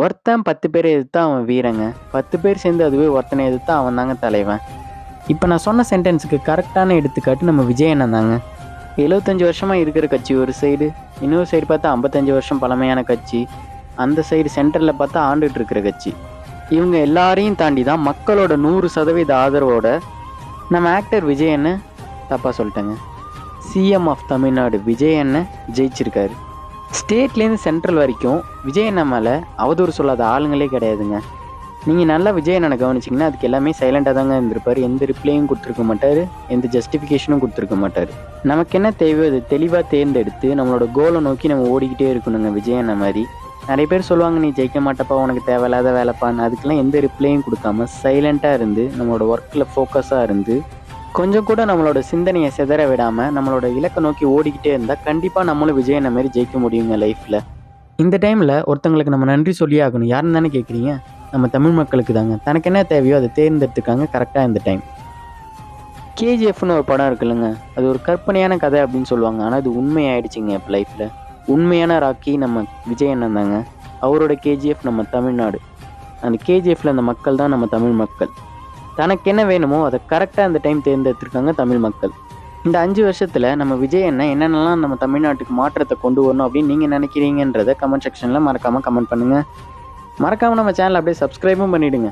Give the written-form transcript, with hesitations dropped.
ஒருத்தன் 10 பேர எதிர்த்தா அவன் வீரங்க. 10 பேர் சேர்ந்து அதுவே ஒருத்தனை எதிர்த்தா அவன் தாங்க தலைவன். இப்ப நான் சொன்ன சென்டென்ஸுக்கு கரெக்டான எடுத்துக்காட்டு நம்ம விஜய் அண்ணன் தாங்க. 75 வருஷமா இருக்கிற கட்சி ஒரு சைடு, இன்னொரு சைடு பார்த்தா 55 வருஷம் பழமையான கட்சி, அந்த சைடு சென்டர்ல பார்த்தா ஆண்டுட்டு இருக்கிற கட்சி. இவங்க எல்லாரையும் தாண்டி தான் மக்களோட 100% ஆதரவோட நம்ம ஆக்டர் விஜய் அண்ணன், தப்பா சொல்லிட்டேங்க, சிஎம் ஆஃப் தமிழ்நாடு விஜய் அண்ணன் ஜெயிச்சிருக்காரு. ஸ்டேட்லேருந்து சென்ட்ரல் வரைக்கும் விஜய் அண்ணன் மேலே அவதூறு சொல்லாத ஆளுங்களே கிடையாதுங்க. நீங்கள் நல்லா விஜய் அண்ணனை கவனிச்சிங்கன்னா அதுக்கு எல்லாமே சைலண்டாக தாங்க இருந்திருப்பார். எந்த ரிப்ளையும் கொடுத்துருக்க மாட்டார், எந்த ஜஸ்டிஃபிகேஷனும் கொடுத்துருக்க மாட்டார். நமக்கு என்ன தேவையோ அதை தெளிவாக தேர்ந்தெடுத்து நம்மளோட கோலை நோக்கி நம்ம ஓடிக்கிட்டே இருக்கணுங்க. விஜய் அண்ணன் மாதிரி நிறைய பேர் சொல்லுவாங்க, நீ ஜெயிக்க மாட்டப்பா, உனக்கு தேவையில்லாத வேலைப்பான்னு. அதுக்கெல்லாம் எந்த ரிப்ளையும் கொடுக்காம சைலண்ட்டாக இருந்து நம்மளோட ஒர்க்கில் ஃபோக்கஸாக இருந்து கொஞ்சம் கூட நம்மளோட சிந்தனையை சிதற விடாமல் நம்மளோட இலக்கை நோக்கி ஓடிக்கிட்டே இருந்தால் கண்டிப்பாக நம்மளும் விஜய் அண்ணன் மாதிரி ஜெயிக்க முடியுங்க லைஃப்பில். இந்த டைமில் ஒருத்தங்களுக்கு நம்ம நன்றி சொல்லியே ஆகணும். யாருன்னு தானே கேட்குறீங்க? நம்ம தமிழ் மக்களுக்கு தாங்க. தனக்கு என்ன தேவையோ அதை தேர்ந்தெடுத்துக்காங்க கரெக்டாக இந்த டைம். கேஜிஎஃப்னு ஒரு படம் இருக்குல்லங்க, அது ஒரு கற்பனையான கதை அப்படின்னு சொல்லுவாங்க. ஆனால் அது உண்மையாயிடுச்சுங்க இப்போ லைஃப்பில். உண்மையான ராக்கி நம்ம விஜய் அண்ணன் தாங்க. அவரோட கேஜிஎஃப் நம்ம தமிழ்நாடு. அந்த கேஜிஎஃப்ல அந்த மக்கள் தான் நம்ம தமிழ் மக்கள். தனக்கு என்ன வேணுமோ அதை கரெக்டாக அந்த டைம் தேர்ந்தெடுத்துருக்காங்க தமிழ் மக்கள். இந்த 5 வருஷத்தில் நம்ம விஜய் அண்ணன் என்னென்னலாம் நம்ம தமிழ்நாட்டுக்கு மாற்றத்தை கொண்டு வரணும் அப்படின்னு நீங்கள் நினைக்கிறீங்கன்றதை கமெண்ட் செக்ஷனில் மறக்காமல் கமெண்ட் பண்ணுங்கள். மறக்காமல் நம்ம சேனலை அப்படியே சப்ஸ்கிரைபும் பண்ணிவிடுங்க.